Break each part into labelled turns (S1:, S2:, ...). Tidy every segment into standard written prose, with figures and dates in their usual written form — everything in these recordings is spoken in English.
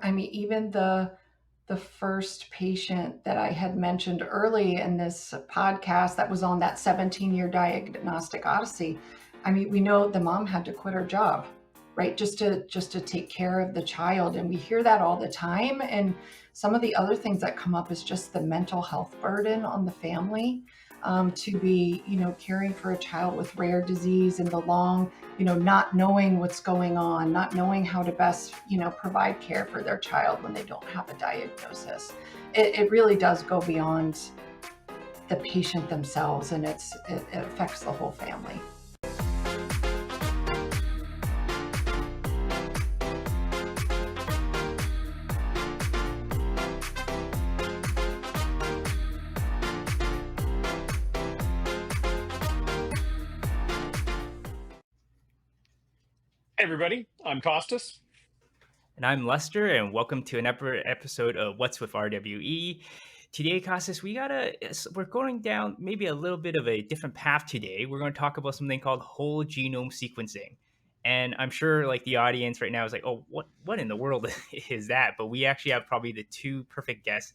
S1: I mean, even the first patient that I had mentioned early in this podcast that was on that 17-year diagnostic odyssey. I mean, we know the mom had to quit her job, right? Just to take care of the child. And we hear that all the time. And some of the other things that come up is just the mental health burden on the family, to be, caring for a child with rare disease and the long, not knowing what's going on, not knowing how to best, provide care for their child when they don't have a diagnosis. It really does go beyond the patient themselves, and it affects the whole family.
S2: Hey everybody, I'm Costas.
S3: And I'm Lester, and welcome to another episode of What's with RWE. Today, Costas, we're going down maybe a little bit of a different path today. We're going to talk about something called whole genome sequencing. And I'm sure like the audience right now is like, oh, what in the world is that? But we actually have probably the two perfect guests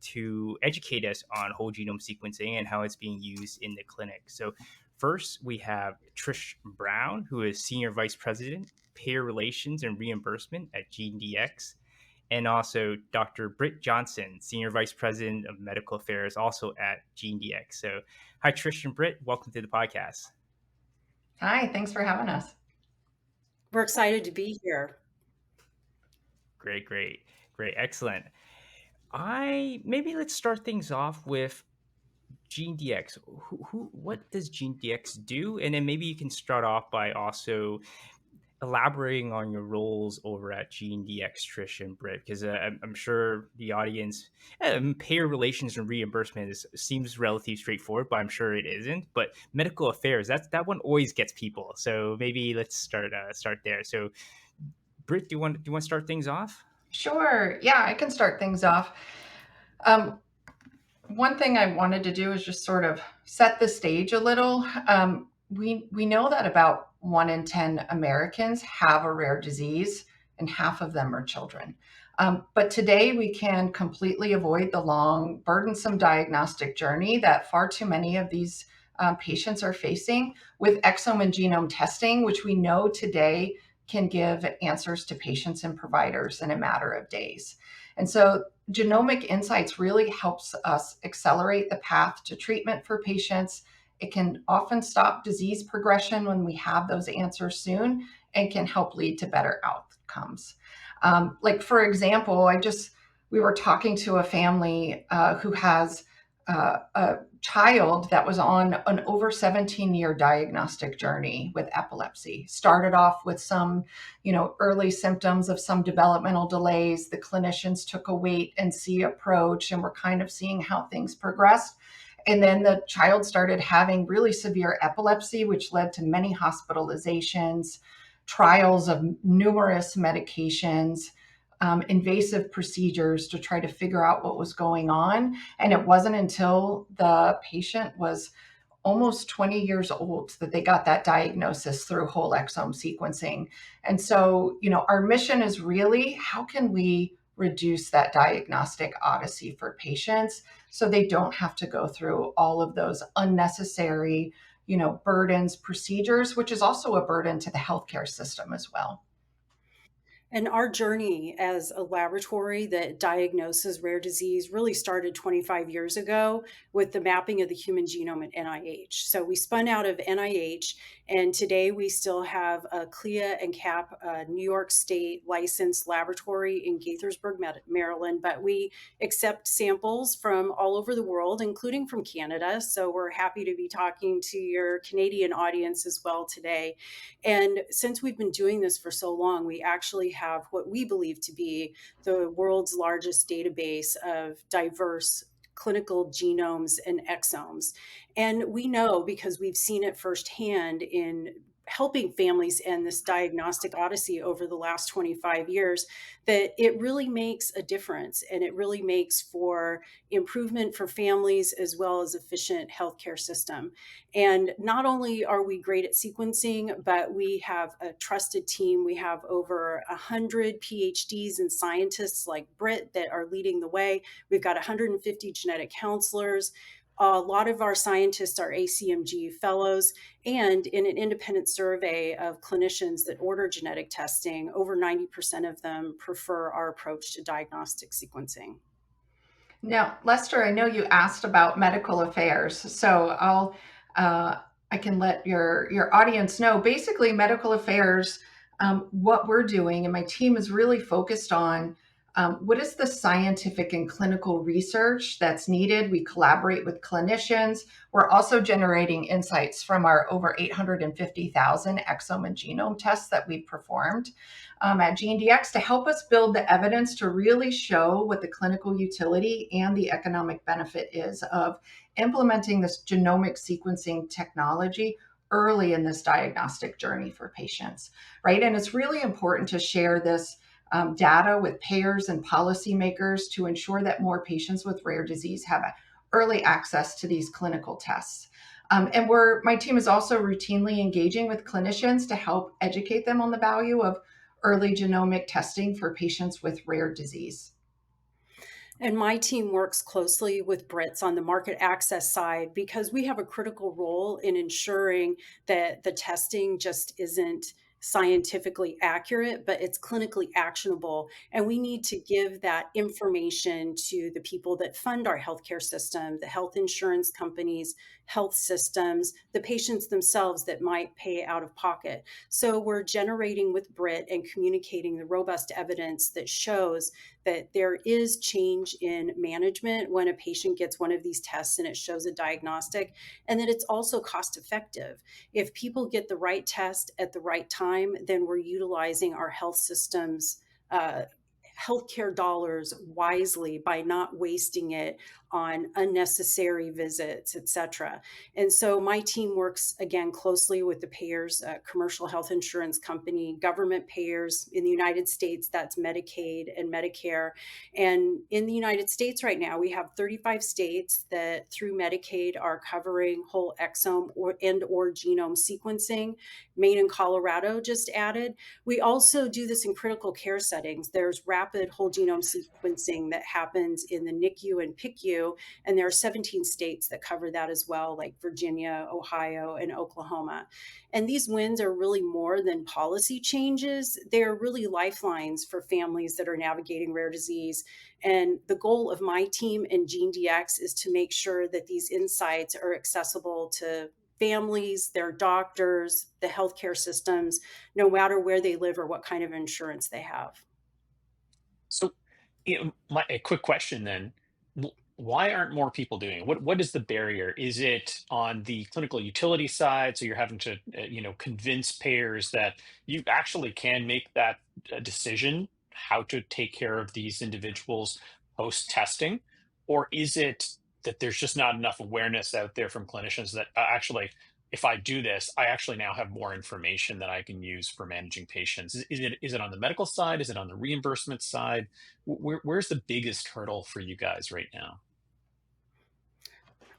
S3: to educate us on whole genome sequencing and how it's being used in the clinic. So first, we have Trish Brown, who is Senior Vice President, Payor Relations and Reimbursement at GeneDx, and also Dr. Britt Johnson, Senior Vice President of Medical Affairs, also at GeneDx. So hi, Trish and Britt. Welcome to the podcast.
S1: Hi, thanks for having us.
S4: We're excited to be here.
S3: Great. Excellent. Maybe let's start things off with GeneDx. What does GeneDx do? And then maybe you can start off by also elaborating on your roles over at GeneDx, Trish and Britt, because I'm sure the audience, payer relations and reimbursement seems relatively straightforward, but I'm sure it isn't. But medical affairs, that one always gets people. So maybe let's start there. So, Britt, do you want to start things off?
S1: Sure. Yeah, I can start things off. One thing I wanted to do is just sort of set the stage a little. We know that about 1 in 10 Americans have a rare disease, and half of them are children. But today we can completely avoid the long, burdensome diagnostic journey that far too many of these patients are facing with exome and genome testing, which we know today can give answers to patients and providers in a matter of days. And so genomic insights really helps us accelerate the path to treatment for patients. It can often stop disease progression when we have those answers soon, and can help lead to better outcomes. Like for example, we were talking to a family who has a child that was on an over 17-year diagnostic journey with epilepsy. Started off with some, early symptoms of some developmental delays. The clinicians took a wait and see approach and were kind of seeing how things progressed. And then the child started having really severe epilepsy, which led to many hospitalizations, trials of numerous medications, invasive procedures to try to figure out what was going on. And it wasn't until the patient was almost 20 years old that they got that diagnosis through whole exome sequencing. And so, our mission is really, how can we reduce that diagnostic odyssey for patients so they don't have to go through all of those unnecessary, burdens, procedures, which is also a burden to the healthcare system as well.
S4: And our journey as a laboratory that diagnoses rare disease really started 25 years ago with the mapping of the human genome at NIH. So we spun out of NIH, and today we still have a CLIA and CAP New York State licensed laboratory in Gaithersburg, Maryland, but we accept samples from all over the world, including from Canada. So we're happy to be talking to your Canadian audience as well today. And since we've been doing this for so long, we actually have what we believe to be the world's largest database of diverse clinical genomes and exomes. And we know, because we've seen it firsthand in helping families end this diagnostic odyssey over the last 25 years, that it really makes a difference, and it really makes for improvement for families as well as efficient healthcare system. And not only are we great at sequencing, but we have a trusted team. We have over 100 PhDs and scientists like Britt that are leading the way. We've got 150 genetic counselors. A lot of our scientists are ACMG fellows, and in an independent survey of clinicians that order genetic testing, over 90% of them prefer our approach to diagnostic sequencing.
S1: Now, Lester, I know you asked about medical affairs, so I can let your audience know. Basically, medical affairs, what we're doing, and my team is really focused on what is the scientific and clinical research that's needed. We collaborate with clinicians. We're also generating insights from our over 850,000 exome and genome tests that we've performed at GeneDx to help us build the evidence to really show what the clinical utility and the economic benefit is of implementing this genomic sequencing technology early in this diagnostic journey for patients, right? And it's really important to share this data with payers and policymakers to ensure that more patients with rare disease have early access to these clinical tests. And my team is also routinely engaging with clinicians to help educate them on the value of early genomic testing for patients with rare disease.
S4: And my team works closely with Britt's on the market access side because we have a critical role in ensuring that the testing just isn't scientifically accurate, but it's clinically actionable. And we need to give that information to the people that fund our healthcare system, the health insurance companies, health systems, the patients themselves that might pay out of pocket. So we're generating with Britt and communicating the robust evidence that shows that there is change in management when a patient gets one of these tests and it shows a diagnostic, and that it's also cost effective. If people get the right test at the right time, then we're utilizing our health systems healthcare dollars wisely by not wasting it on unnecessary visits, et cetera. And so my team works again closely with the payers, commercial health insurance company, government payers in the United States, that's Medicaid and Medicare. And in the United States right now, we have 35 states that through Medicaid are covering whole exome or genome sequencing. Maine and Colorado just added. We also do this in critical care settings. There's rapid whole genome sequencing that happens in the NICU and PICU, and there are 17 states that cover that as well, like Virginia, Ohio, and Oklahoma. And these wins are really more than policy changes. They're really lifelines for families that are navigating rare disease. And the goal of my team and GeneDx is to make sure that these insights are accessible to families, their doctors, the healthcare systems, no matter where they live or what kind of insurance they have.
S2: So, a quick question then. Why aren't more people doing it? What is the barrier? Is it on the clinical utility side? So you're having to, convince payers that you actually can make that decision how to take care of these individuals post testing? Or is it that there's just not enough awareness out there from clinicians that actually, if I do this, I actually now have more information that I can use for managing patients? Is it on the medical side? Is it on the reimbursement side? Where's the biggest hurdle for you guys right now?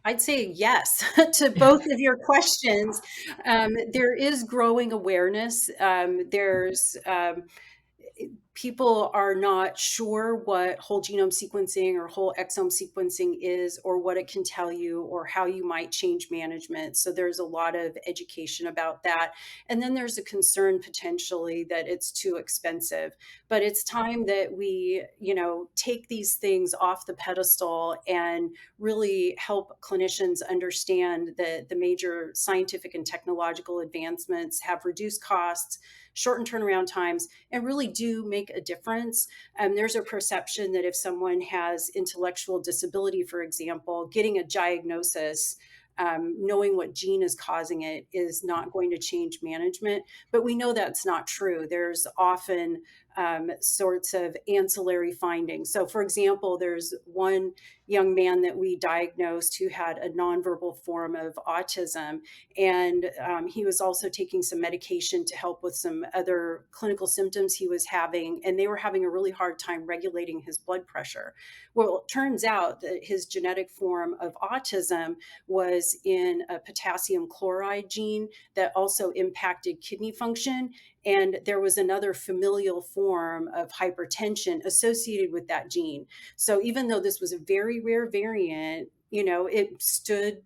S4: I'd say yes to both of your questions. There is growing awareness. People are not sure what whole genome sequencing or whole exome sequencing is, or what it can tell you, or how you might change management. So there's a lot of education about that. And then there's a concern potentially that it's too expensive. But it's time that we, take these things off the pedestal and really help clinicians understand that the major scientific and technological advancements have reduced costs, shortened turnaround times, and really do make a difference. There's a perception that if someone has intellectual disability, for example, getting a diagnosis, knowing what gene is causing it is not going to change management. But we know that's not true. There's often sorts of ancillary findings. So, for example, there's one young man that we diagnosed who had a nonverbal form of autism, and he was also taking some medication to help with some other clinical symptoms he was having, and they were having a really hard time regulating his blood pressure. Well, it turns out that his genetic form of autism was in a potassium chloride gene that also impacted kidney function, and there was another familial form of hypertension associated with that gene. So even though this was a very rare variant, it stood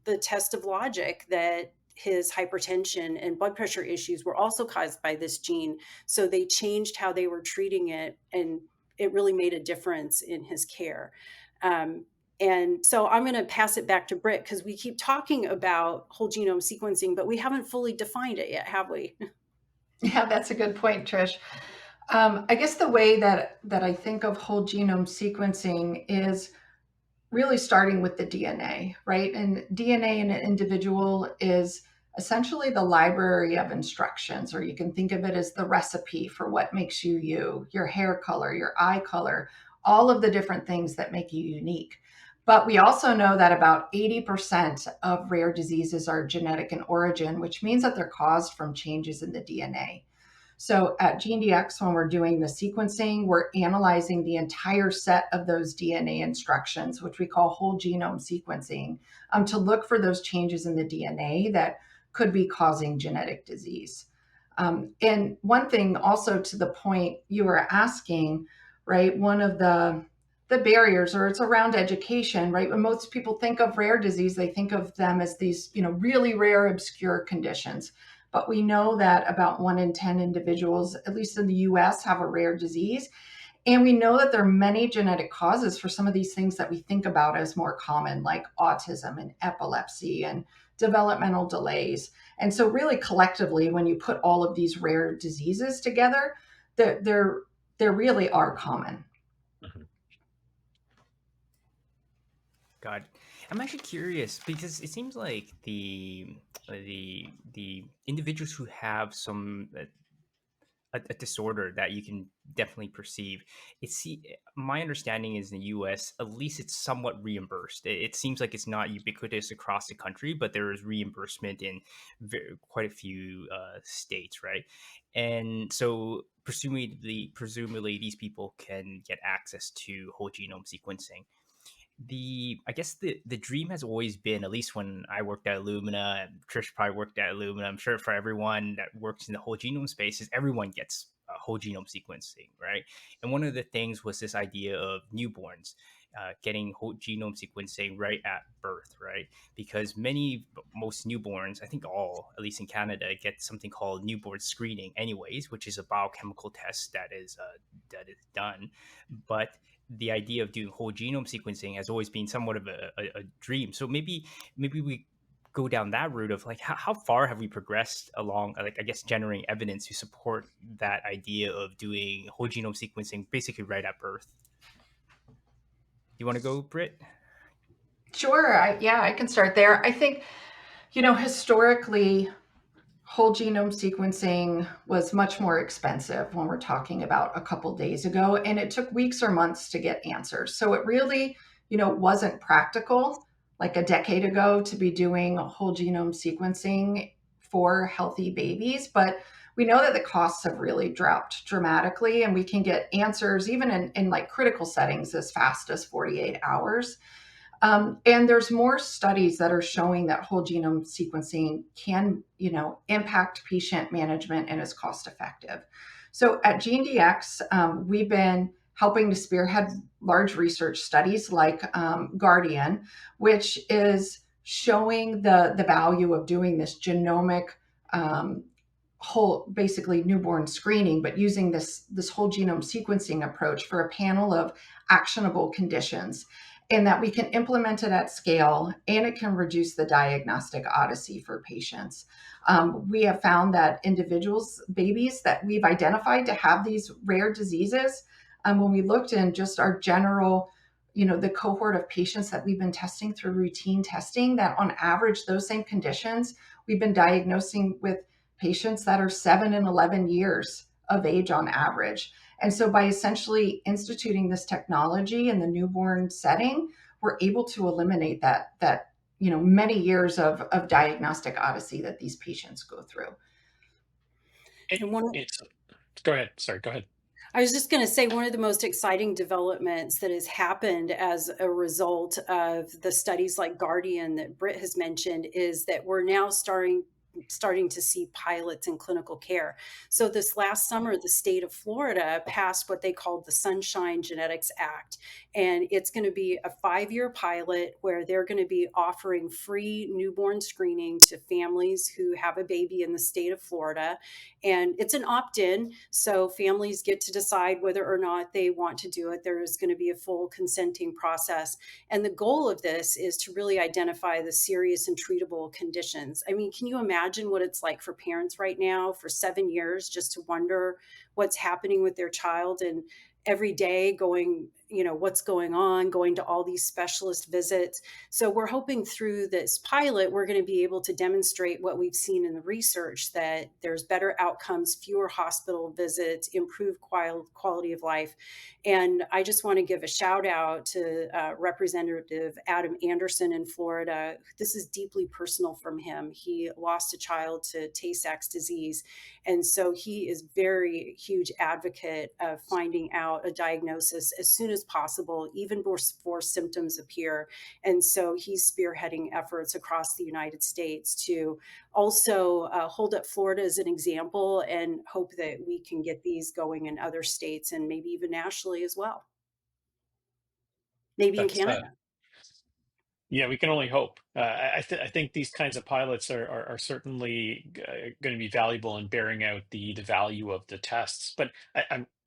S4: the test of logic that his hypertension and blood pressure issues were also caused by this gene. So they changed how they were treating it, and it really made a difference in his care. And so I'm going to pass it back to Britt, because we keep talking about whole genome sequencing, but we haven't fully defined it yet, have we?
S1: Yeah, that's a good point, Trish. I guess the way that I think of whole genome sequencing is really starting with the DNA, right? And DNA in an individual is essentially the library of instructions, or you can think of it as the recipe for what makes you you, your hair color, your eye color, all of the different things that make you unique. But we also know that about 80% of rare diseases are genetic in origin, which means that they're caused from changes in the DNA. So at GeneDx, when we're doing the sequencing, we're analyzing the entire set of those DNA instructions, which we call whole genome sequencing, to look for those changes in the DNA that could be causing genetic disease. And one thing also, to the point you were asking, right, one of the barriers, or it's around education, right? When most people think of rare disease, they think of them as these, really rare, obscure conditions. But we know that about 1 in 10 individuals, at least in the US, have a rare disease. And we know that there are many genetic causes for some of these things that we think about as more common, like autism and epilepsy and developmental delays. And so really collectively, when you put all of these rare diseases together, they're really are common.
S2: Mhm.
S3: God, I'm actually curious because it seems like the individuals who have some a disorder that you can definitely perceive. My understanding is in the U.S. at least it's somewhat reimbursed. It seems like it's not ubiquitous across the country, but there is reimbursement in quite a few states, right? And so presumably these people can get access to whole genome sequencing. I guess the dream has always been, at least when I worked at Illumina, and Trish probably worked at Illumina, I'm sure for everyone that works in the whole genome space, is everyone gets whole genome sequencing, right? And one of the things was this idea of newborns getting whole genome sequencing right at birth, right? Because most newborns, I think all, at least in Canada, get something called newborn screening anyways, which is a biochemical test that is done. But the idea of doing whole genome sequencing has always been somewhat of a dream. So maybe we go down that route of like how far have we progressed along, like, I guess, generating evidence to support that idea of doing whole genome sequencing basically right at birth. You want to go, Britt?
S1: Sure. I can start there. I think, historically, whole genome sequencing was much more expensive when we're talking about a couple days ago, and it took weeks or months to get answers. So it really, wasn't practical like a decade ago to be doing whole genome sequencing for healthy babies. But we know that the costs have really dropped dramatically, and we can get answers even in like critical settings as fast as 48 hours. And there's more studies that are showing that whole genome sequencing can, impact patient management and is cost effective. So at GeneDx, we've been helping to spearhead large research studies like Guardian, which is showing the value of doing this genomic whole, basically newborn screening, but using this whole genome sequencing approach for a panel of actionable conditions, and that we can implement it at scale, and it can reduce the diagnostic odyssey for patients. We have found that individuals, babies that we've identified to have these rare diseases, when we looked in just our general, the cohort of patients that we've been testing through routine testing, that on average, those same conditions, we've been diagnosing with patients that are 7 and 11 years of age on average. And so by essentially instituting this technology in the newborn setting, we're able to eliminate that many years of diagnostic odyssey that these patients go through.
S4: And one
S2: It's go ahead. Sorry, go ahead.
S4: I was just going to say one of the most exciting developments that has happened as a result of the studies like Guardian that Britt has mentioned is that we're now starting to see pilots in clinical care. So this last summer, the state of Florida passed what they called the Sunshine Genetics Act. And it's going to be a 5-year pilot where they're going to be offering free newborn screening to families who have a baby in the state of Florida. And it's an opt-in, so families get to decide whether or not they want to do it. There is going to be a full consenting process. And the goal of this is to really identify the serious and treatable conditions. I mean, can you imagine what it's like for parents right now for 7 years just to wonder what's happening with their child, and every day going, what's going on, going to all these specialist visits. So we're hoping through this pilot, we're going to be able to demonstrate what we've seen in the research, that there's better outcomes, fewer hospital visits, improved quality of life. And I just want to give a shout out to Representative Adam Anderson in Florida. This is deeply personal from him. He lost a child to Tay-Sachs disease. And so he is very huge advocate of finding out a diagnosis as soon as possible, even before symptoms appear. And so he's spearheading efforts across the United States to also hold up Florida as an example, and hope that we can get these going in other states and maybe even nationally as well. Maybe in Canada.
S2: Yeah, we can only hope. I think these kinds of pilots are certainly going to be valuable in bearing out the value of the tests. But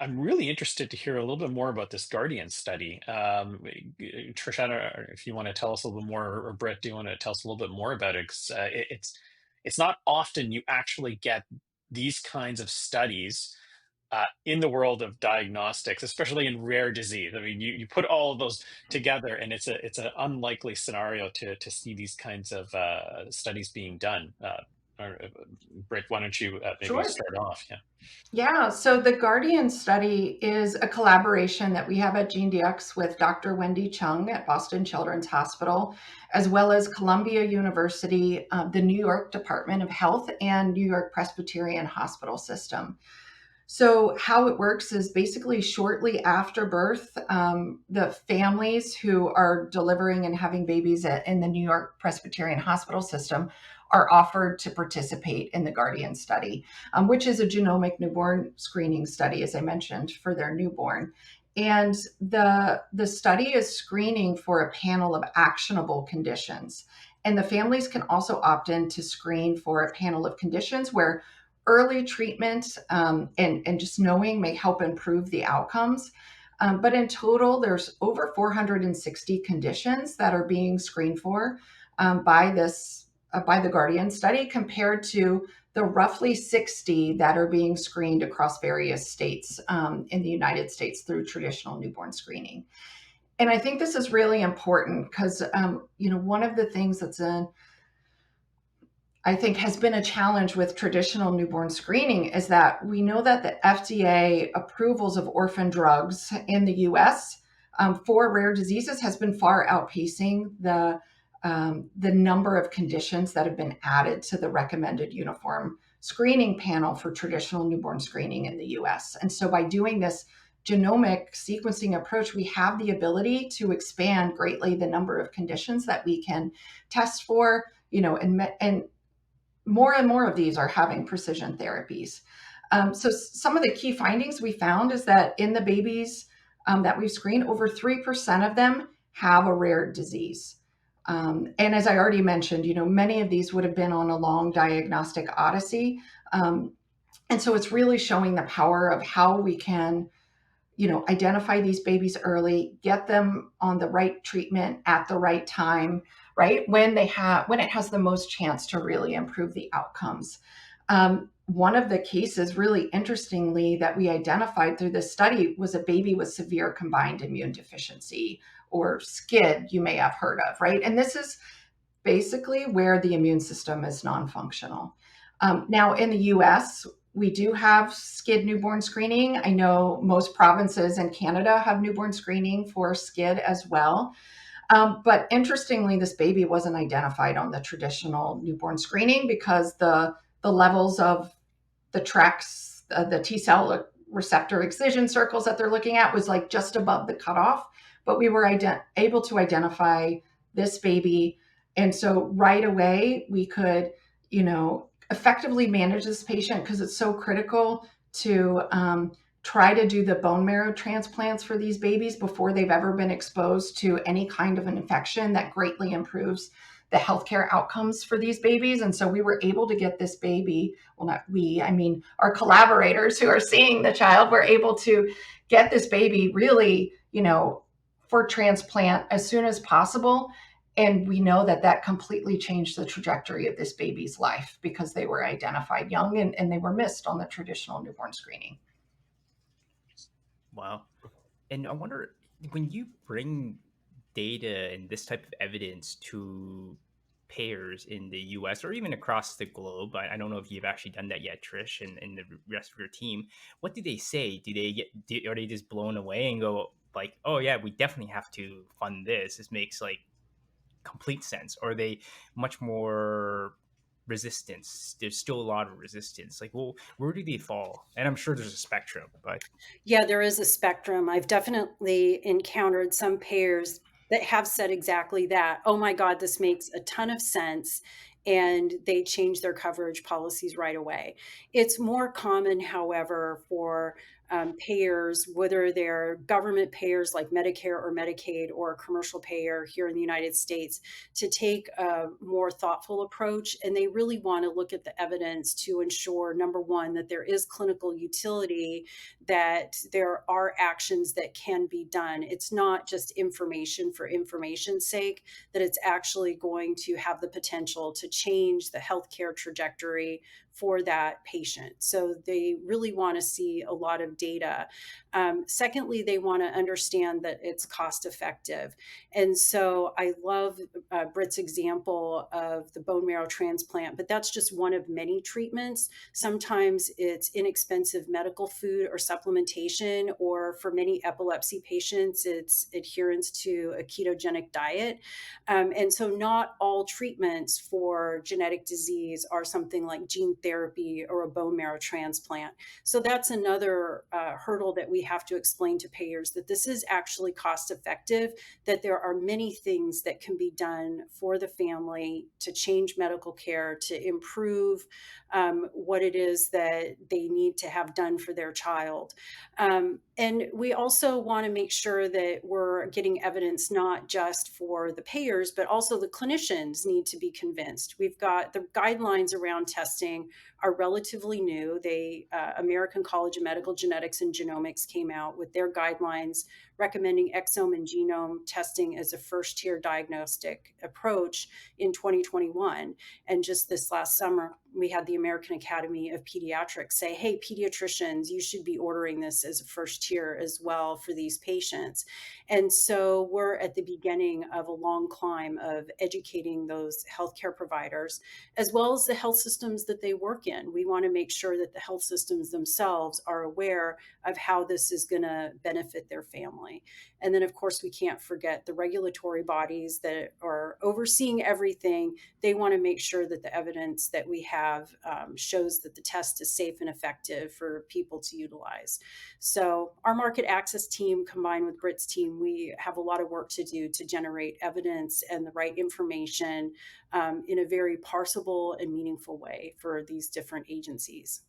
S2: I'm really interested to hear a little bit more about this Guardian study. Trish, I don't know if you want to tell us a little bit more, or Britt, do you want to tell us a little bit more about it? 'Cause it's not often you actually get these kinds of studies in the world of diagnostics, especially in rare disease. I mean, you put all of those together, and it's an unlikely scenario to see these kinds of studies being done. Britt, why don't you maybe
S1: Sure.
S2: start off? Yeah.
S1: Yeah, so the Guardian study is a collaboration that we have at GeneDx with Dr. Wendy Chung at Boston Children's Hospital, as well as Columbia University, the New York Department of Health, and New York Presbyterian Hospital System. So how it works is basically shortly after birth, the families who are delivering and having babies in the New York Presbyterian Hospital System are offered to participate in the Guardian study, which is a genomic newborn screening study, as I mentioned, for their newborn. And the study is screening for a panel of actionable conditions. And the families can also opt in to screen for a panel of conditions where early treatment and just knowing may help improve the outcomes. But in total, there's over 460 conditions that are being screened for by the Guardian study, compared to the roughly 60 that are being screened across various states in the United States through traditional newborn screening. And I think this is really important because, one of the things I think has been a challenge with traditional newborn screening is that we know that the FDA approvals of orphan drugs in the US for rare diseases has been far outpacing the number of conditions that have been added to the recommended uniform screening panel for traditional newborn screening in the US. And so by doing this genomic sequencing approach, we have the ability to expand greatly the number of conditions that we can test for, and more and more of these are having precision therapies. So some of the key findings we found is that in the babies that we've screened, over 3% of them have a rare disease. And as I already mentioned, many of these would have been on a long diagnostic odyssey. And so it's really showing the power of how we can, identify these babies early, get them on the right treatment at the right time, right? When it has the most chance to really improve the outcomes. One of the cases, really interestingly, that we identified through this study was a baby with severe combined immune deficiency, or SCID, you may have heard of, right? And this is basically where the immune system is non-functional. Now in the US, We do have SCID newborn screening. I know most provinces in Canada have newborn screening for SCID as well. But interestingly, this baby wasn't identified on the traditional newborn screening because the levels of the TREX, the T cell receptor excision circles that they're looking at was like just above the cutoff. But we were able to identify this baby. And so right away, we could, effectively manage this patient because it's so critical to try to do the bone marrow transplants for these babies before they've ever been exposed to any kind of an infection that greatly improves the healthcare outcomes for these babies. And so we were able to get this baby, well, not we, I mean, our collaborators who are seeing the child were able to get this baby really, for transplant as soon as possible. And we know that that completely changed the trajectory of this baby's life because they were identified young and they were missed on the traditional newborn screening.
S3: Wow. And I wonder, when you bring data and this type of evidence to payers in the US or even across the globe, I don't know if you've actually done that yet, Trish, and the rest of your team, what do they say? Are they just blown away and go like, oh yeah, we definitely have to fund this. This makes like complete sense. Or are they much more resistance? There's still a lot of resistance. Like, well, where do they fall? And I'm sure there's a spectrum, but
S4: Yeah, there is a spectrum. I've definitely encountered some payers that have said exactly that. Oh my God, this makes a ton of sense. And they change their coverage policies right away. It's more common, however, for payers, whether they're government payers like Medicare or Medicaid or a commercial payer here in the United States, to take a more thoughtful approach. And they really want to look at the evidence to ensure, number one, that there is clinical utility, that there are actions that can be done. It's not just information for information's sake, that it's actually going to have the potential to change the healthcare trajectory for that patient. So they really want to see a lot of data. Secondly, they want to understand that it's cost effective. And so I love Britt's example of the bone marrow transplant, but that's just one of many treatments. Sometimes it's inexpensive medical food or supplementation, or for many epilepsy patients, it's adherence to a ketogenic diet. And so not all treatments for genetic disease are something like gene therapy or a bone marrow transplant. So that's another hurdle that we have to explain to payers, that this is actually cost effective, that there are many things that can be done for the family to change medical care, to improve what it is that they need to have done for their child. And we also want to make sure that we're getting evidence not just for the payers, but also the clinicians need to be convinced. We've got the guidelines around testing are relatively new. American College of Medical Genetics and Genomics came out with their guidelines recommending exome and genome testing as a first-tier diagnostic approach in 2021. And just this last summer, we had the American Academy of Pediatrics say, hey, pediatricians, you should be ordering this as a first tier as well for these patients. And so we're at the beginning of a long climb of educating those healthcare providers, as well as the health systems that they work in. We want to make sure that the health systems themselves are aware of how this is going to benefit their family. And then, of course, we can't forget the regulatory bodies that are overseeing everything. They want to make sure that the evidence that we have shows that the test is safe and effective for people to utilize. So our market access team, combined with Britt's team, we have a lot of work to do to generate evidence and the right information in a very parsable and meaningful way for these different agencies.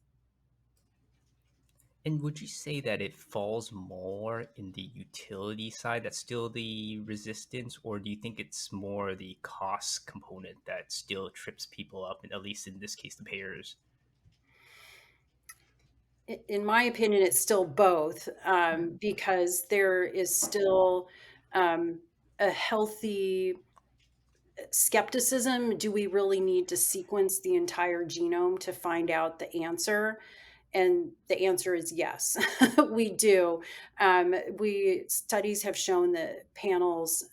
S3: And would you say that it falls more in the utility side, that's still the resistance, or do you think it's more the cost component that still trips people up, at least in this case, the payers?
S4: In my opinion, it's still both, because there is still a healthy skepticism. Do we really need to sequence the entire genome to find out the answer? And the answer is yes, we do. Studies have shown that panels,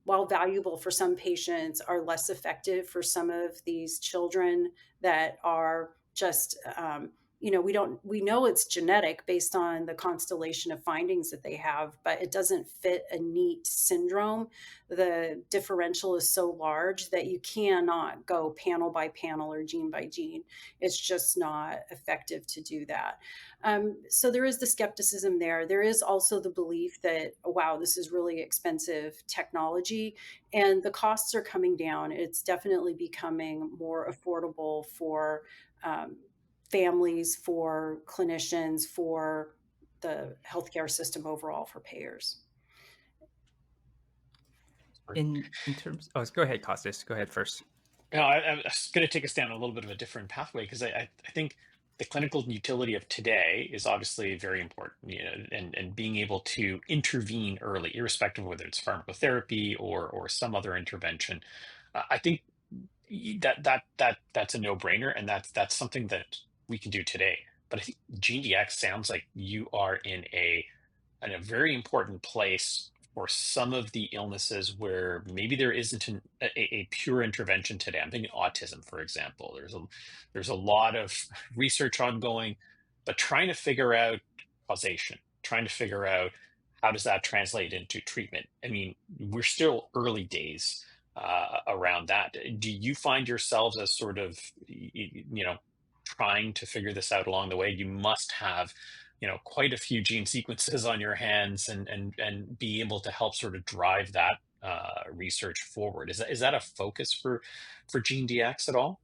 S4: while valuable for some patients, are less effective for some of these children that are just we know it's genetic based on the constellation of findings that they have, but it doesn't fit a neat syndrome. The differential is so large that you cannot go panel by panel or gene by gene. It's just not effective to do that. So there is the skepticism there. There is also the belief that, wow, this is really expensive technology and the costs are coming down. It's definitely becoming more affordable for families, for clinicians, for the healthcare system overall, for payers.
S3: In terms, oh, go ahead, Costas. Go ahead first.
S2: No, I was going to take us down a little bit of a different pathway because I think the clinical utility of today is obviously very important, and being able to intervene early, irrespective of whether it's pharmacotherapy or some other intervention. I think that's a no-brainer, and that's something that we can do today. But I think GeneDx sounds like you are in a very important place for some of the illnesses where maybe there isn't a pure intervention today. I'm thinking autism, for example. There's a lot of research ongoing, but trying to figure out causation, trying to figure out how does that translate into treatment. I mean, we're still early days around that. Do you find yourselves as sort of, trying to figure this out along the way? You must have quite a few gene sequences on your hands and be able to help sort of drive that research forward. Is that a focus for GeneDx at all?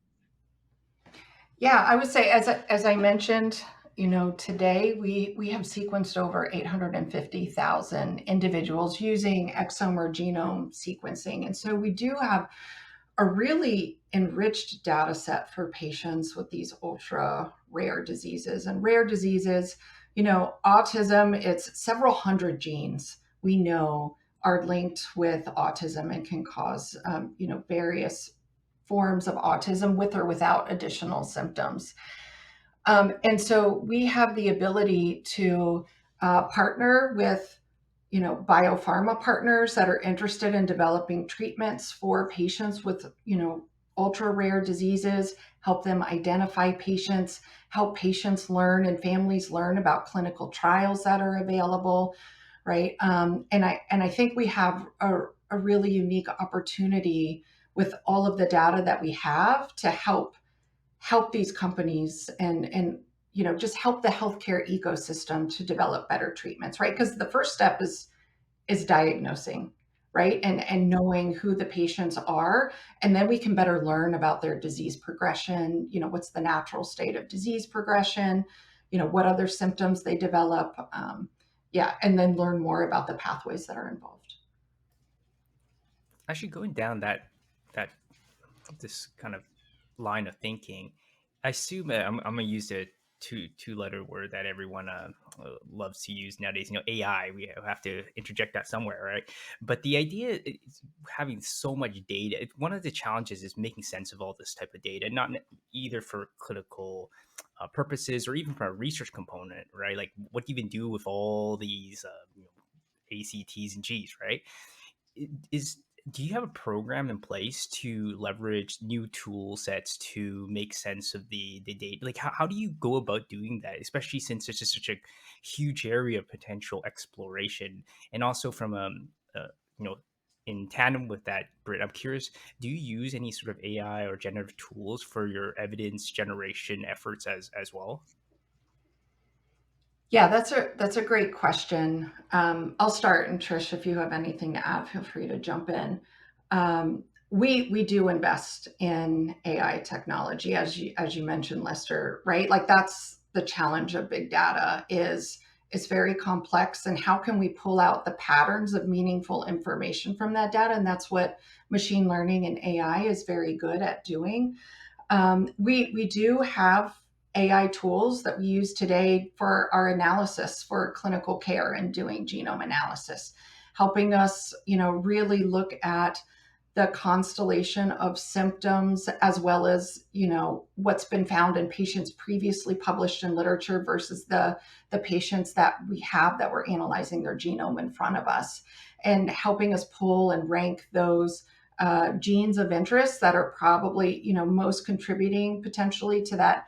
S1: Yeah, I would say, as I mentioned, today we have sequenced over 850,000 individuals using exome or genome sequencing. And so we do have a really enriched data set for patients with these ultra rare diseases. And rare diseases, autism, it's several hundred genes we know are linked with autism and can cause, various forms of autism with or without additional symptoms. And so we have the ability to partner with, biopharma partners that are interested in developing treatments for patients with, ultra rare diseases, help them identify patients, help patients learn and families learn about clinical trials that are available, right? And I think we have a really unique opportunity with all of the data that we have to help these companies and just help the healthcare ecosystem to develop better treatments, right? Because the first step is diagnosing, right? And knowing who the patients are, and then we can better learn about their disease progression, what's the natural state of disease progression, what other symptoms they develop, and then learn more about the pathways that are involved.
S3: Actually, going down that this kind of line of thinking, I assume I'm going to use a two-letter word that everyone loves to use nowadays. AI. We have to interject that somewhere, right? But the idea is having so much data. One of the challenges is making sense of all this type of data, not either for clinical purposes or even from a research component, right? Like, what do you even do with all these ACTs and Gs, right? Do you have a program in place to leverage new tool sets to make sense of the data? Like, how do you go about doing that, especially since it's just such a huge area of potential exploration? And also from in tandem with that, Britt, I'm curious, do you use any sort of AI or generative tools for your evidence generation efforts as well?
S1: Yeah, that's a great question. I'll start, and Trish, if you have anything to add, feel free to jump in. We do invest in AI technology, as you mentioned, Lester, right? Like, that's the challenge of big data is it's very complex, and how can we pull out the patterns of meaningful information from that data? And that's what machine learning and AI is very good at doing. We do have AI tools that we use today for our analysis for clinical care and doing genome analysis, helping us, really look at the constellation of symptoms as well as, what's been found in patients previously published in literature versus the patients that we have that we're analyzing their genome in front of us, and helping us pull and rank those genes of interest that are probably, most contributing potentially to that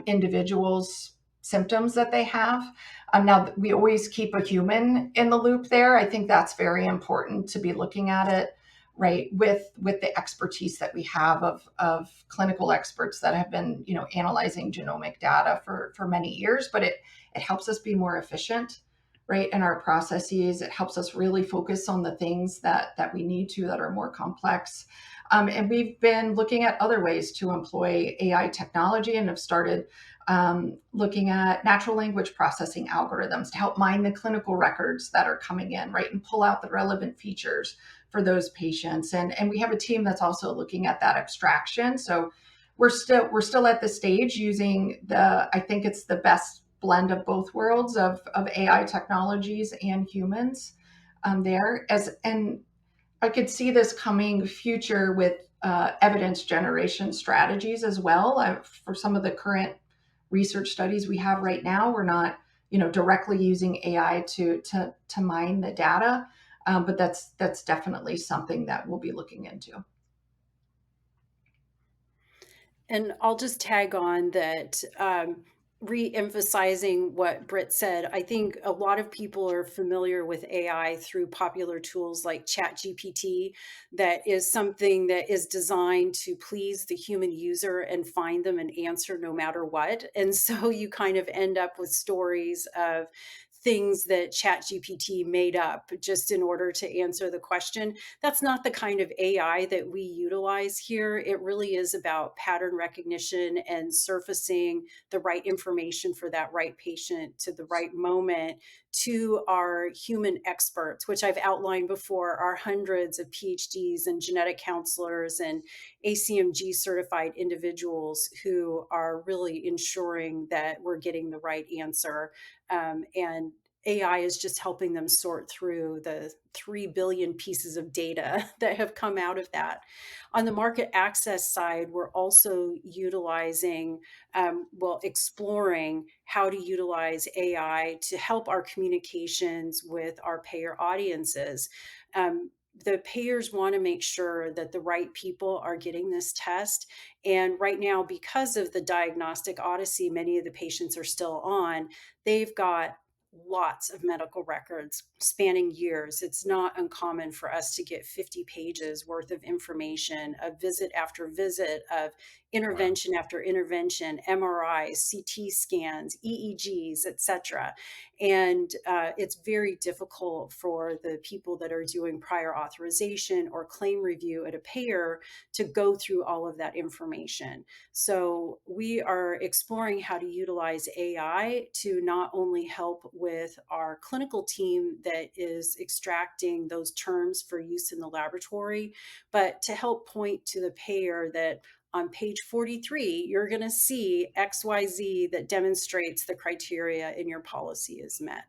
S1: individuals' symptoms that they have. Now, we always keep a human in the loop there. I think that's very important to be looking at it, right, with the expertise that we have of clinical experts that have been, analyzing genomic data for many years. But it helps us be more efficient, right, in our processes. It helps us really focus on the things that we need to, that are more complex. And we've been looking at other ways to employ AI technology, and have started looking at natural language processing algorithms to help mine the clinical records that are coming in, right, and pull out the relevant features for those patients. And we have a team that's also looking at that extraction. So we're still at the stage using I think it's the best blend of both worlds of AI technologies and humans there. And I could see this coming future with evidence generation strategies as well. For some of the current research studies we have right now, we're not, directly using AI to mine the data, but that's definitely something that we'll be looking into.
S4: And I'll just tag on that, re-emphasizing what Britt said. I think a lot of people are familiar with AI through popular tools like ChatGPT. That is something that is designed to please the human user and find them an answer no matter what. And so you kind of end up with stories of things that ChatGPT made up just in order to answer the question. That's not the kind of AI that we utilize here. It really is about pattern recognition and surfacing the right information for that right patient to the right moment to our human experts, which I've outlined before, are hundreds of PhDs and genetic counselors and ACMG certified individuals who are really ensuring that we're getting the right answer. And AI is just helping them sort through the 3 billion pieces of data that have come out of that. On the market access side, we're also utilizing, exploring how to utilize AI to help our communications with our payer audiences. The payers want to make sure that the right people are getting this test. And right now, because of the diagnostic odyssey many of the patients are still on, they've got lots of medical records spanning years. It's not uncommon for us to get 50 pages worth of information, of visit after visit, of intervention after intervention, MRIs, CT scans, EEGs, etc. And it's very difficult for the people that are doing prior authorization or claim review at a payer to go through all of that information. So we are exploring how to utilize AI to not only help with our clinical team that is extracting those terms for use in the laboratory, but to help point to the payer that on page 43, you're going to see XYZ that demonstrates the criteria in your policy is met.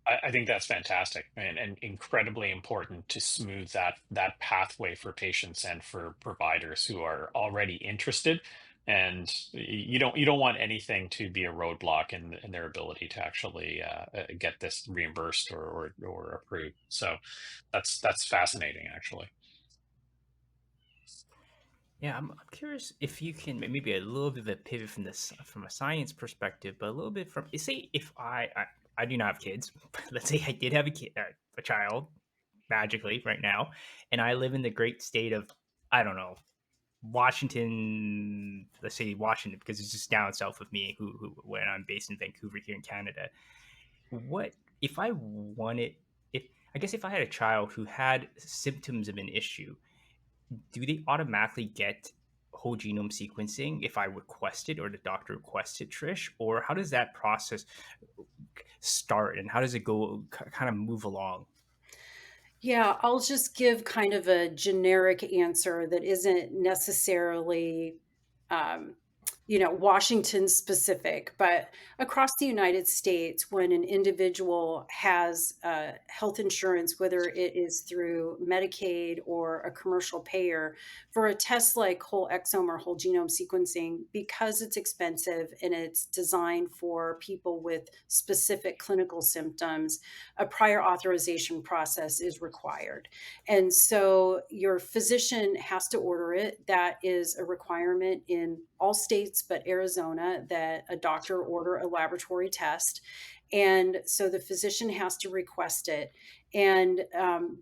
S2: I think that's fantastic and incredibly important to smooth that pathway for patients and for providers who are already interested. And you don't want anything to be a roadblock in their ability to actually get this reimbursed or approved. So that's fascinating, actually.
S3: Yeah, I'm curious if you can maybe a little bit of a pivot from this from a science perspective, but a little bit from say if I do not have kids, but let's say I did have a child magically right now, and I live in the great state of I don't know Washington. Let's say Washington because it's just down south of me. Who when I'm based in Vancouver here in Canada. What if I wanted? If I guess if I had a child who had symptoms of an issue, do they automatically get whole genome sequencing if I request it or the doctor requests it, Trish? Or how does that process start and how does it go kind of move along?
S4: Yeah, I'll just give kind of a generic answer that isn't necessarily, um, Washington specific, but across the United States, when an individual has health insurance, whether it is through Medicaid or a commercial payer, for a test like whole exome or whole genome sequencing, because it's expensive and it's designed for people with specific clinical symptoms, a prior authorization process is required. And so your physician has to order it. That is a requirement in all states but Arizona that a doctor order a laboratory test. And so the physician has to request it. And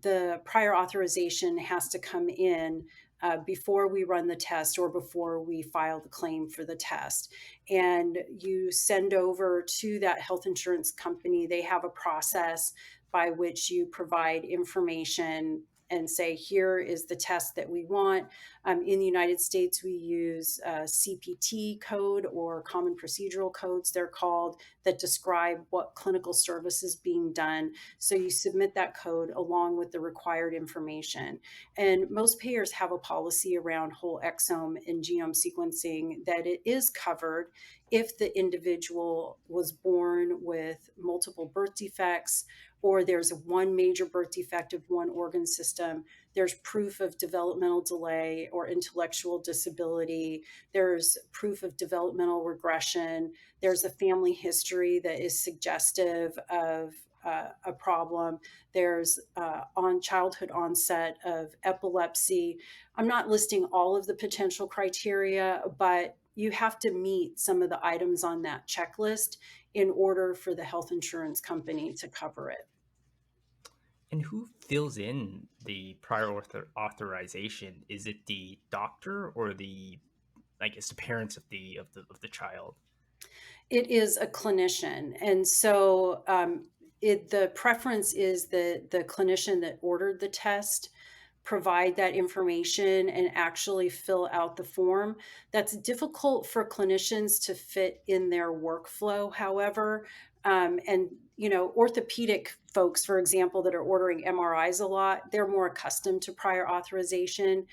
S4: the prior authorization has to come in before we run the test or before we file the claim for the test. And you send over to that health insurance company. They have a process by which you provide information and say, here is the test that we want. In the United States, we use CPT code, or common procedural codes, they're called, that describe what clinical service is being done. So you submit that code along with the required information. And most payers have a policy around whole exome and genome sequencing that it is covered if the individual was born with multiple birth defects, or there's one major birth defect of one organ system, there's proof of developmental delay or intellectual disability, there's proof of developmental regression, there's a family history that is suggestive of a problem, there's on childhood onset of epilepsy. I'm not listing all of the potential criteria, but you have to meet some of the items on that checklist in order for the health insurance company to cover it.
S3: And who fills in the prior authorization? Is it the doctor or the, I guess, the parents of the child?
S4: It is a clinician, and so the preference is that the clinician that ordered the test provide that information and actually fill out the form. That's difficult for clinicians to fit in their workflow, however. And, orthopedic folks, for example, that are ordering MRIs a lot, they're more accustomed to prior authorization.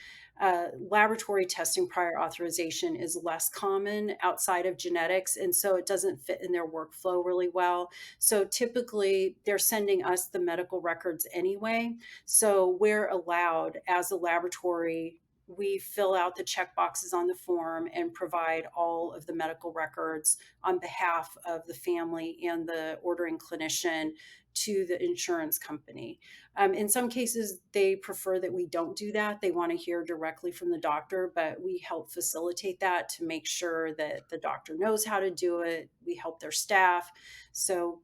S4: Laboratory testing prior authorization is less common outside of genetics, and so it doesn't fit in their workflow really well. So typically, they're sending us the medical records anyway. So we're allowed, as a laboratory, we fill out the check boxes on the form and provide all of the medical records on behalf of the family and the ordering clinician to the insurance company. In some cases, they prefer that we don't do that. They want to hear directly from the doctor, but we help facilitate that to make sure that the doctor knows how to do it. We help their staff. So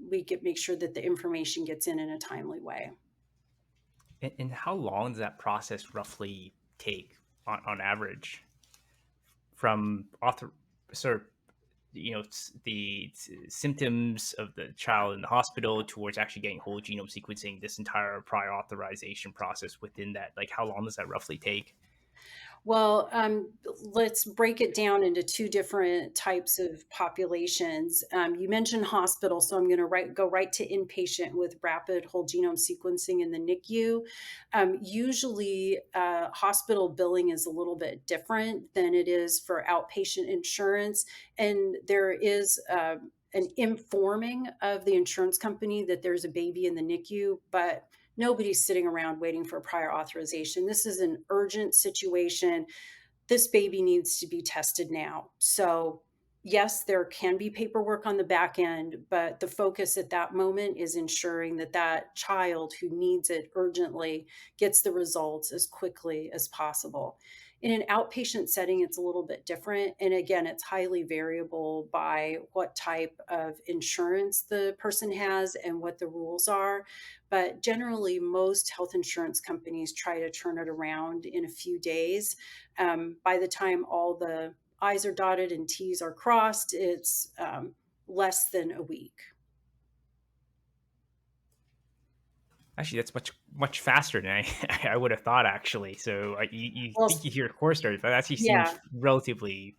S4: we make sure that the information gets in a timely way.
S3: And how long does that process roughly take on average from the symptoms of the child in the hospital towards actually getting whole genome sequencing, this entire prior authorization process within that? Like, how long does that roughly take?
S4: Well, let's break it down into two different types of populations. You mentioned hospital, so I'm going to go right to inpatient with rapid whole genome sequencing in the NICU. Usually, hospital billing is a little bit different than it is for outpatient insurance, and there is an informing of the insurance company that there's a baby in the NICU, but nobody's sitting around waiting for prior authorization. This is an urgent situation. This baby needs to be tested now. So yes, there can be paperwork on the back end, but the focus at that moment is ensuring that that child who needs it urgently gets the results as quickly as possible. In an outpatient setting, it's a little bit different. And again, it's highly variable by what type of insurance the person has and what the rules are. But generally, most health insurance companies try to turn it around in a few days. By the time all the I's are dotted and T's are crossed, it's less than a week.
S3: Actually, that's much faster than I would have thought, actually. So you think you hear a course start, but that actually seems relatively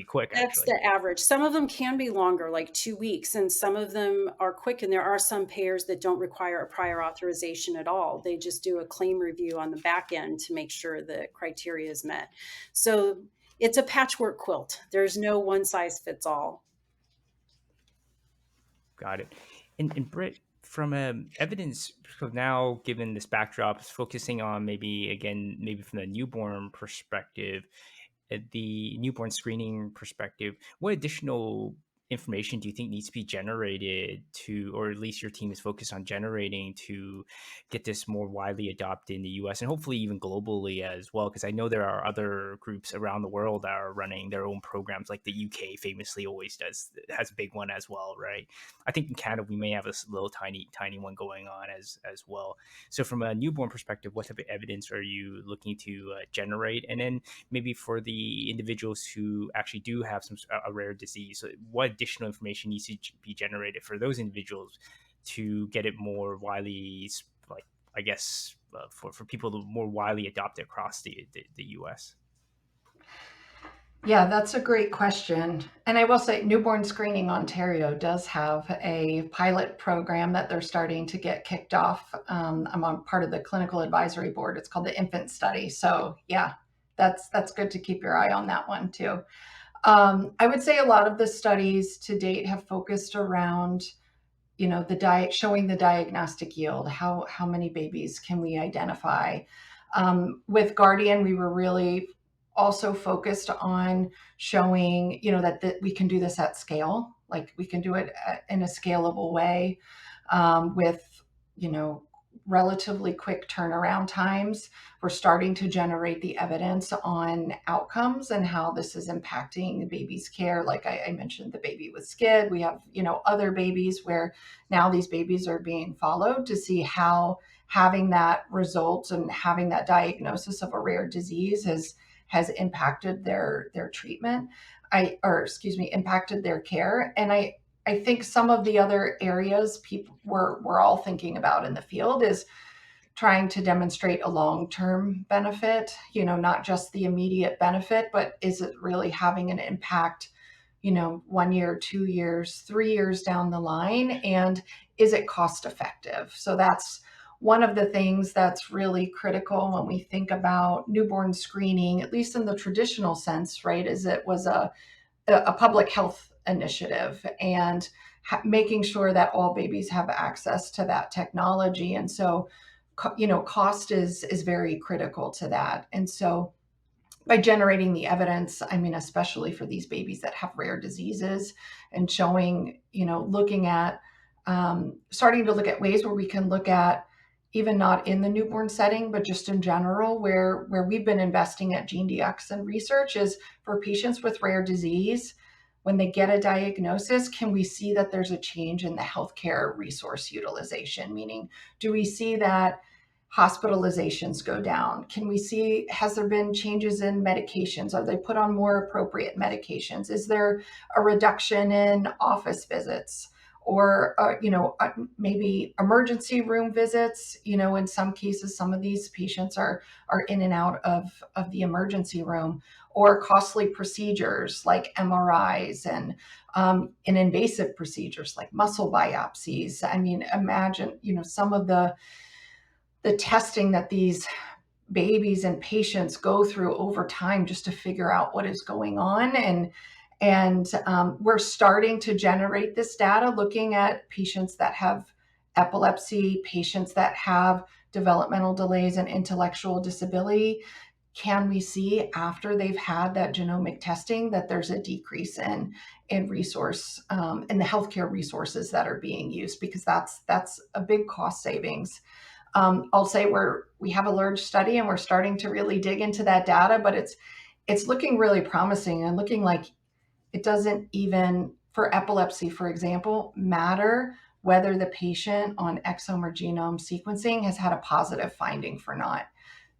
S3: quick, actually.
S4: That's the average. Some of them can be longer, like 2 weeks, and some of them are quick. And there are some payers that don't require a prior authorization at all. They just do a claim review on the back end to make sure the criteria is met. So it's a patchwork quilt. There's no one size fits all.
S3: Got it. And Britt, from evidence, so now given this backdrop, focusing on maybe from the newborn perspective, the newborn screening perspective, what additional information do you think needs to be generated to, or at least your team is focused on generating to get this more widely adopted in the US and hopefully even globally as well? Because I know there are other groups around the world that are running their own programs, like the UK famously always has a big one as well, right? I think in Canada we may have a little tiny one going on as well. So from a newborn perspective, what type of evidence are you looking to generate? And then maybe for the individuals who actually do have a rare disease, what additional information needs to be generated for those individuals to get it more widely, like, I guess, for people to more widely adopt it across the US?
S1: Yeah, that's a great question. And I will say Newborn Screening Ontario does have a pilot program that they're starting to get kicked off. I'm on part of the clinical advisory board. It's called the Infant Study. So yeah, that's good to keep your eye on that one too. I would say a lot of the studies to date have focused around, the diet, showing the diagnostic yield. How many babies can we identify? With Guardian, we were really also focused on showing, that we can do this at scale. Like we can do it in a scalable way, with, relatively quick turnaround times. We're starting to generate the evidence on outcomes and how this is impacting the baby's care. Like I mentioned, the baby with SCID. We have, other babies where now these babies are being followed to see how having that result and having that diagnosis of a rare disease has impacted their treatment. Impacted their care. And I think some of the other areas people we're all thinking about in the field is trying to demonstrate a long-term benefit, not just the immediate benefit, but is it really having an impact, 1 year, 2 years, 3 years down the line? And is it cost effective? So that's one of the things that's really critical when we think about newborn screening, at least in the traditional sense, right? Is it was a public health initiative and making sure that all babies have access to that technology. And so, cost is very critical to that. And so by generating the evidence, especially for these babies that have rare diseases and showing, looking at, starting to look at ways where we can look at, even not in the newborn setting, but just in general, where we've been investing at GeneDx and research is for patients with rare disease. When they get a diagnosis, can we see that there's a change in the healthcare resource utilization? Meaning, do we see that hospitalizations go down? Can we see, has there been changes in medications? Are they put on more appropriate medications? Is there a reduction in office visits? Or, maybe emergency room visits? In some cases, some of these patients are in and out of the emergency room, or costly procedures like MRIs and invasive procedures like muscle biopsies. Imagine, some of the testing that these babies and patients go through over time just to figure out what is going on. And we're starting to generate this data looking at patients that have epilepsy, patients that have developmental delays and intellectual disability. Can we see after they've had that genomic testing that there's a decrease in resource in the healthcare resources that are being used? Because that's a big cost savings. I'll say we have a large study and we're starting to really dig into that data, but it's looking really promising and looking like it doesn't even, for epilepsy, for example, matter whether the patient on exome or genome sequencing has had a positive finding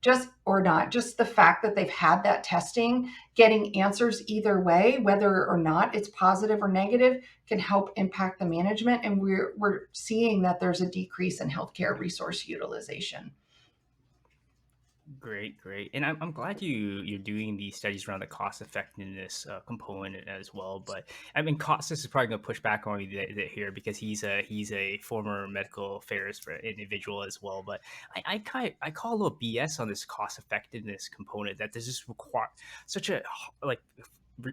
S1: just the fact that they've had that testing, getting answers either way, whether or not it's positive or negative, can help impact the management. And we're seeing that there's a decrease in healthcare resource utilization.
S3: Great. And I'm glad you're doing these studies around the cost effectiveness component as well. But Costas is probably going to push back on me here because he's a former medical affairs individual as well. But I call a little BS on this cost effectiveness component, that does just require such a, like,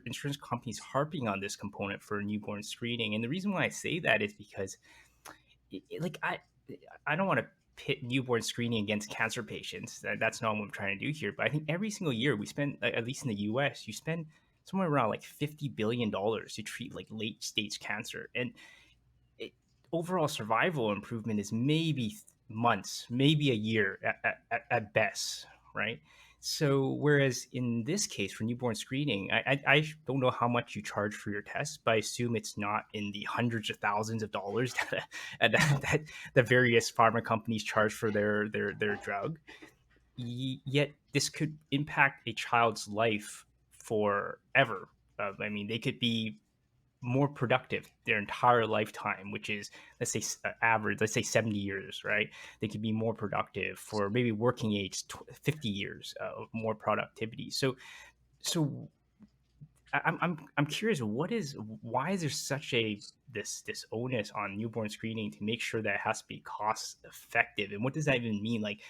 S3: insurance companies harping on this component for newborn screening. And the reason why I say that is because, I don't want to pit newborn screening against cancer patients. That's not what I'm trying to do here. But I think every single year we spend, at least in the US, you spend somewhere around like $50 billion to treat like late stage cancer. And it, overall survival improvement is maybe months, maybe a year at best, right? So whereas in this case for newborn screening, I don't know how much you charge for your test, but I assume it's not in the hundreds of thousands of dollars that the various pharma companies charge for their drug. Yet this could impact a child's life forever. I mean, they could be more productive their entire lifetime, which is, let's say, average, let's say 70 years, right? They could be more productive for maybe working age 50 years of more productivity. So I'm curious, why is there such a this onus on newborn screening to make sure that it has to be cost effective, and what does that even mean? Like,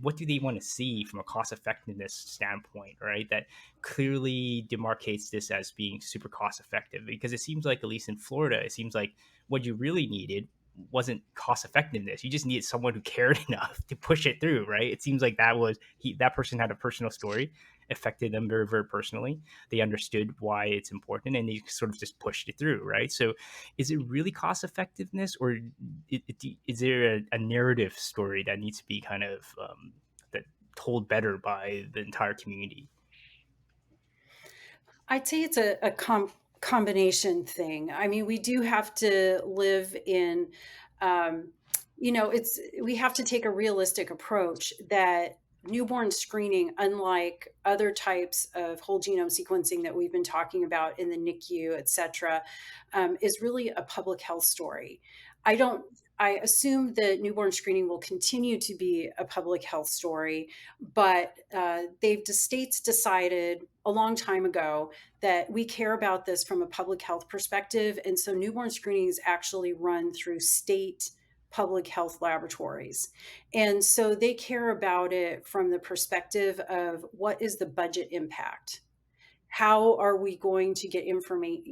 S3: what do they want to see from a cost effectiveness standpoint, right? That clearly demarcates this as being super cost effective, because it seems like, at least in Florida, it seems like what you really needed wasn't cost effectiveness. You just needed someone who cared enough to push it through, right? It seems like that person had a personal story, affected them very, very personally. They understood why it's important, and they sort of just pushed it through, right? So is it really cost effectiveness, or is there a narrative story that needs to be kind of that told better by the entire community?
S4: I'd say it's a combination thing. I mean, we do have to live in, we have to take a realistic approach that newborn screening, unlike other types of whole genome sequencing that we've been talking about in the NICU, et cetera, is really a public health story. I assume that newborn screening will continue to be a public health story, but states decided a long time ago that we care about this from a public health perspective. And so newborn screening is actually run through state public health laboratories. And so they care about it from the perspective of what is the budget impact? How are we going to get information?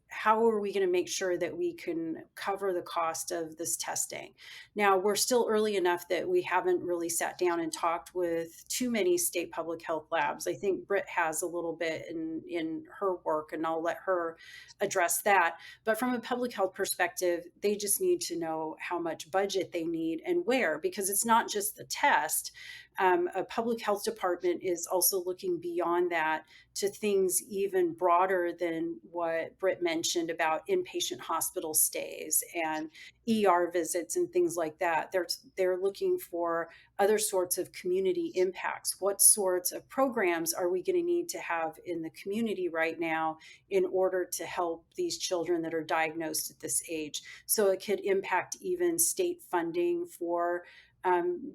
S4: How are we going to make sure that we can cover the cost of this testing? Now, we're still early enough that we haven't really sat down and talked with too many state public health labs. I think Britt has a little bit in her work, and I'll let her address that. But from a public health perspective, they just need to know how much budget they need and where, because it's not just the test. A public health department is also looking beyond that to things even broader than what Britt mentioned about inpatient hospital stays and ER visits and things like that. They're looking for other sorts of community impacts. What sorts of programs are we going to need to have in the community right now in order to help these children that are diagnosed at this age? So it could impact even state funding for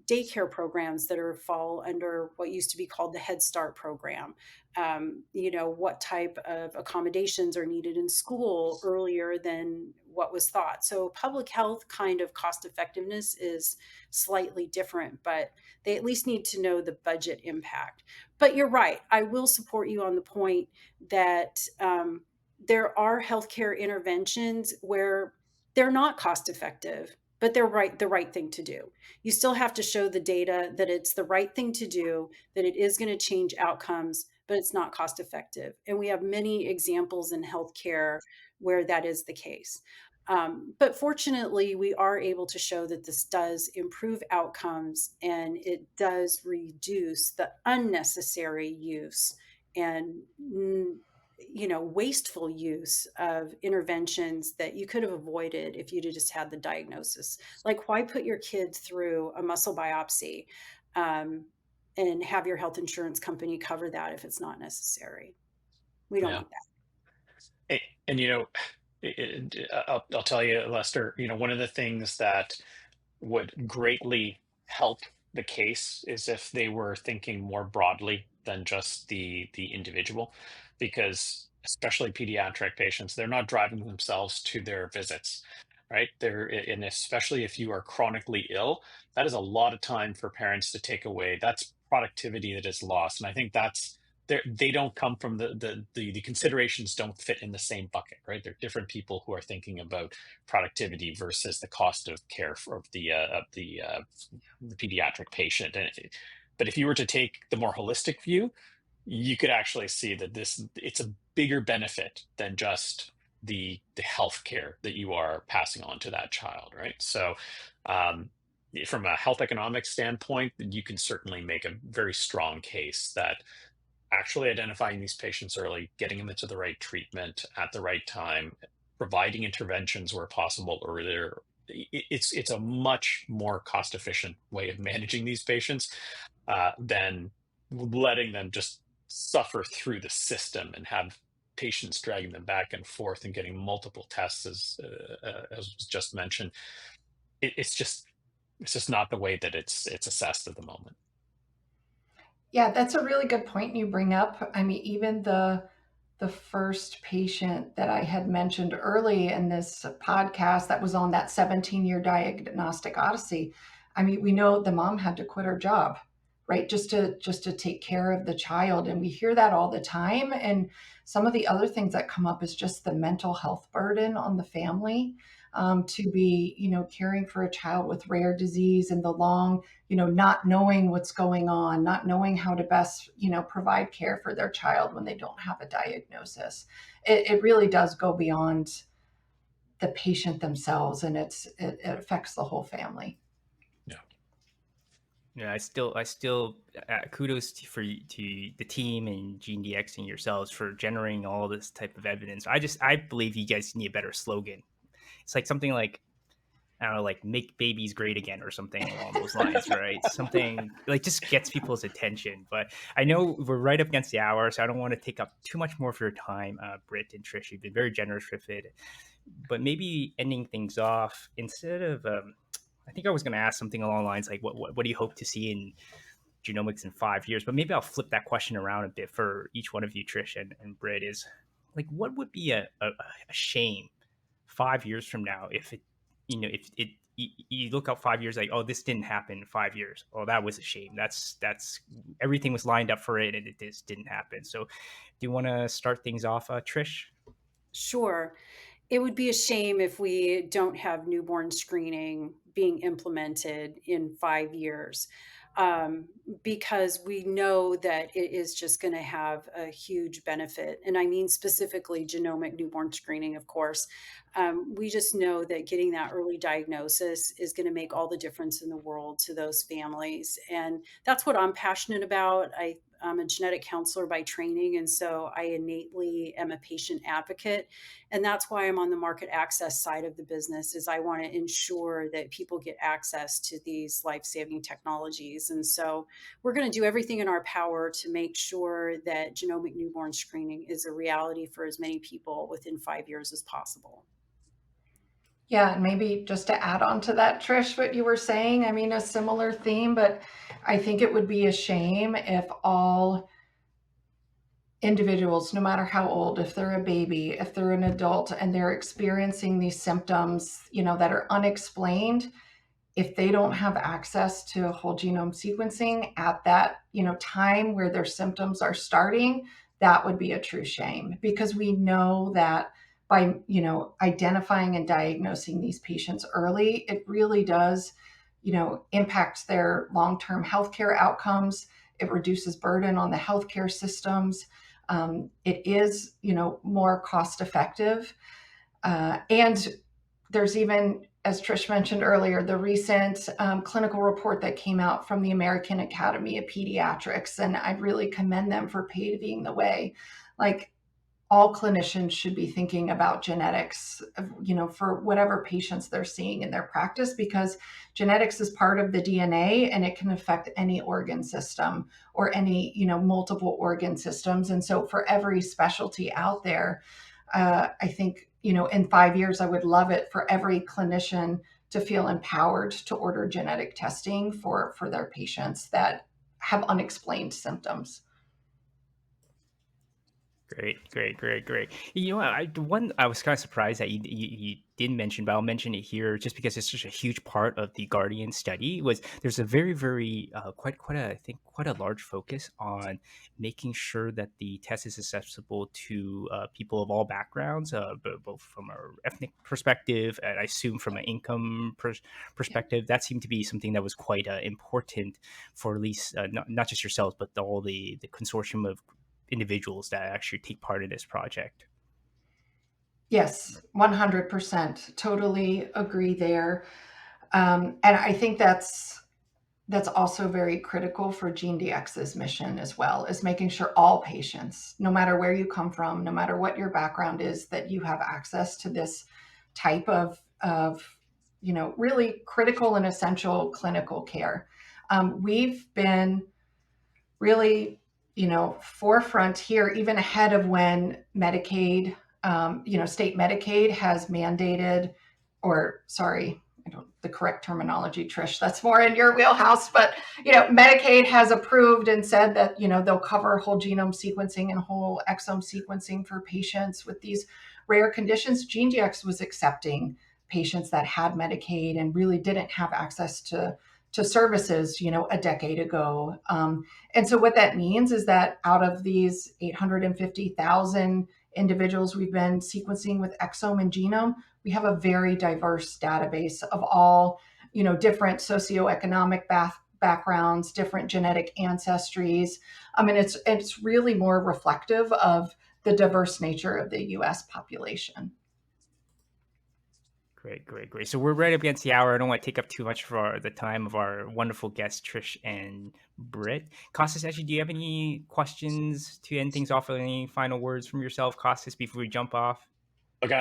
S4: daycare programs that fall under what used to be called the Head Start program. What type of accommodations are needed in school earlier than what was thought. So public health kind of cost effectiveness is slightly different, but they at least need to know the budget impact. But you're right. I will support you on the point that there are healthcare interventions where they're not cost effective, but they're the right thing to do. You still have to show the data that it's the right thing to do, that it is going to change outcomes, but it's not cost effective. And we have many examples in healthcare where that is the case. But fortunately, we are able to show that this does improve outcomes, and it does reduce the unnecessary use and wasteful use of interventions that you could have avoided if you'd just had the diagnosis. Like, why put your kid through a muscle biopsy and have your health insurance company cover that if it's not necessary? We don't
S2: Yeah.
S4: need that.
S2: And I'll tell you, Lester, one of the things that would greatly help the case is if they were thinking more broadly than just the individual, because especially pediatric patients, they're not driving themselves to their visits, right? And especially if you are chronically ill, that is a lot of time for parents to take away. That's productivity that is lost. And I think they don't come from the considerations don't fit in the same bucket, right? They're different people who are thinking about productivity versus the cost of care for the pediatric patient. But if you were to take the more holistic view, you could actually see that it's a bigger benefit than just the healthcare that you are passing on to that child, right? So um, from a health economics standpoint, you can certainly make a very strong case that actually identifying these patients early, getting them into the right treatment at the right time, providing interventions where possible earlier, it's a much more cost efficient way of managing these patients than letting them just suffer through the system and have patients dragging them back and forth and getting multiple tests, as was just mentioned. It's just not the way that it's assessed at the moment.
S1: Yeah, that's a really good point you bring up. I mean, even the first patient that I had mentioned early in this podcast that was on that 17-year diagnostic odyssey. I mean, we know the mom had to quit her job, right? Just to take care of the child. And we hear that all the time. And some of the other things that come up is just the mental health burden on the family, to be, caring for a child with rare disease and the long, not knowing what's going on, not knowing how to best, provide care for their child when they don't have a diagnosis. It really does go beyond the patient themselves, and it affects the whole family.
S3: Yeah, I still kudos to the team and GeneDx and yourselves for generating all this type of evidence. I believe you guys need a better slogan. It's like something like, I don't know, like "Make babies great again" or something along those lines, right? Something like just gets people's attention. But I know we're right up against the hour, so I don't want to take up too much more of your time, Britt and Trish. You've been very generous with it. But maybe ending things off, instead of, I think I was going to ask something along the lines like, what do you hope to see in genomics in 5 years? But maybe I'll flip that question around a bit for each one of you, Trish and Britt, is like, what would be a shame 5 years from now if it, if it, you look out 5 years like, oh, this didn't happen in 5 years. Oh, that was a shame. That's everything was lined up for it and it just didn't happen. So do you want to start things off, Trish?
S4: Sure. It would be a shame if we don't have newborn screening being implemented in 5 years, um, because we know that it is just going to have a huge benefit. And I mean specifically genomic newborn screening, of course. We just know that getting that early diagnosis is going to make all the difference in the world to those families. And that's what I'm passionate about. I'm a genetic counselor by training, and so I innately am a patient advocate. And that's why I'm on the market access side of the business, is I want to ensure that people get access to these life-saving technologies. And so we're going to do everything in our power to make sure that genomic newborn screening is a reality for as many people within 5 years as possible.
S1: Yeah, and maybe just to add on to that, Trish, what you were saying, I mean, a similar theme, but I think it would be a shame if all individuals, no matter how old, if they're a baby, if they're an adult, and they're experiencing these symptoms, that are unexplained, if they don't have access to whole genome sequencing at that, time where their symptoms are starting, that would be a true shame, because we know that by, identifying and diagnosing these patients early, it really does, impact their long-term healthcare outcomes. It reduces burden on the healthcare systems. It is, more cost effective. And there's even, as Trish mentioned earlier, the recent clinical report that came out from the American Academy of Pediatrics, and I'd really commend them for paving the way. Like, all clinicians should be thinking about genetics, for whatever patients they're seeing in their practice, because genetics is part of the DNA and it can affect any organ system or any, multiple organ systems. And so for every specialty out there, I think, in 5 years, I would love it for every clinician to feel empowered to order genetic testing for their patients that have unexplained symptoms.
S3: Great. You know, I was kind of surprised that you didn't mention, but I'll mention it here just because it's such a huge part of the Guardian study. Was there's a very quite a large focus on making sure that the test is accessible to people of all backgrounds, both from an ethnic perspective and I assume from an income perspective. That seemed to be something that was quite important for at least not just yourselves, but all the consortium of individuals that actually take part in this project.
S1: Yes, 100%. Totally agree there. And I think that's also very critical for GeneDx's mission as well, is making sure all patients, no matter where you come from, no matter what your background is, that you have access to this type of really critical and essential clinical care. We've been really, forefront here, even ahead of when Medicaid, state Medicaid has mandated, or sorry, the correct terminology, Trish, that's more in your wheelhouse, but, Medicaid has approved and said that, they'll cover whole genome sequencing and whole exome sequencing for patients with these rare conditions. GeneDx was accepting patients that had Medicaid and really didn't have access to services, a decade ago. And so what that means is that out of these 850,000 individuals we've been sequencing with exome and genome, we have a very diverse database of all, different socioeconomic backgrounds, different genetic ancestries. I mean, it's really more reflective of the diverse nature of the U.S. population.
S3: Great. So we're right up against the hour. I don't want to take up too much for the time of our wonderful guests, Trish and Britt. Costas, actually, do you have any questions to end things off? Any final words from yourself, Costas, before we jump off?
S2: Look,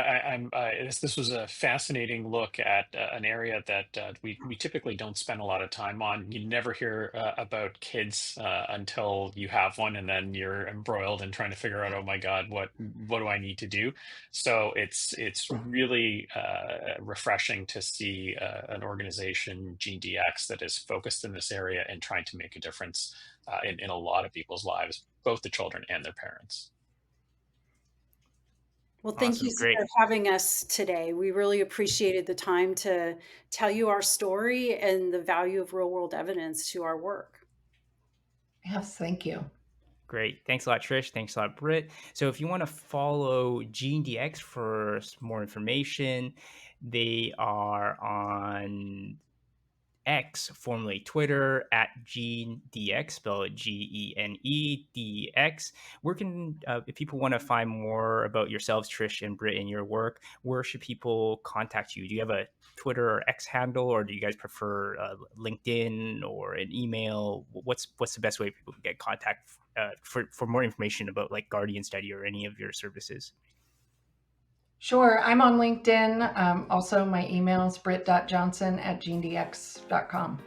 S2: this was a fascinating look at an area that we typically don't spend a lot of time on. You never hear about kids until you have one, and then you're embroiled in trying to figure out, oh my God, what do I need to do? So it's really refreshing to see an organization, GeneDx, that is focused in this area and trying to make a difference in a lot of people's lives, both the children and their parents.
S4: Well, thank
S3: Awesome.
S4: you
S3: Great.
S4: for having us today. We really appreciated the time to tell you our story and the value of real world evidence to our work.
S1: Yes, thank you.
S3: Great. Thanks a lot, Trish. Thanks a lot, Britt. So if you want to follow GeneDx for some more information, they are on X, formerly Twitter, at GeneDx, spell it GeneDx. Where can, if people want to find more about yourselves, Trish and Britt, and your work, where should people contact you? Do you have a Twitter or X handle, or do you guys prefer LinkedIn or an email? What's the best way people can get contact for more information about like Guardian Study or any of your services?
S1: Sure. I'm on LinkedIn. Also, my email is britt.johnson@genedx.com.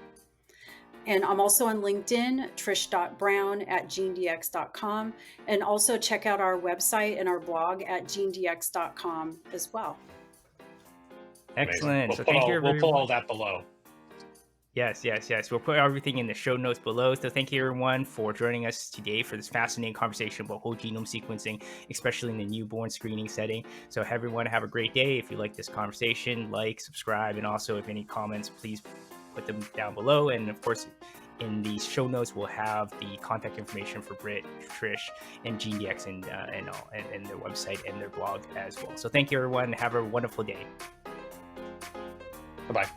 S4: And I'm also on LinkedIn, trish.brown@genedx.com. And also check out our website and our blog at genedx.com as well.
S3: Excellent.
S2: We'll put all that below.
S3: Yes. We'll put everything in the show notes below. So thank you, everyone, for joining us today for this fascinating conversation about whole genome sequencing, especially in the newborn screening setting. So everyone, have a great day. If you like this conversation, like, subscribe, and also if any comments, please put them down below. And of course, in the show notes, we'll have the contact information for Britt, Trish, and GeneDx and their website and their blog as well. So thank you, everyone. Have a wonderful day.
S2: Bye-bye.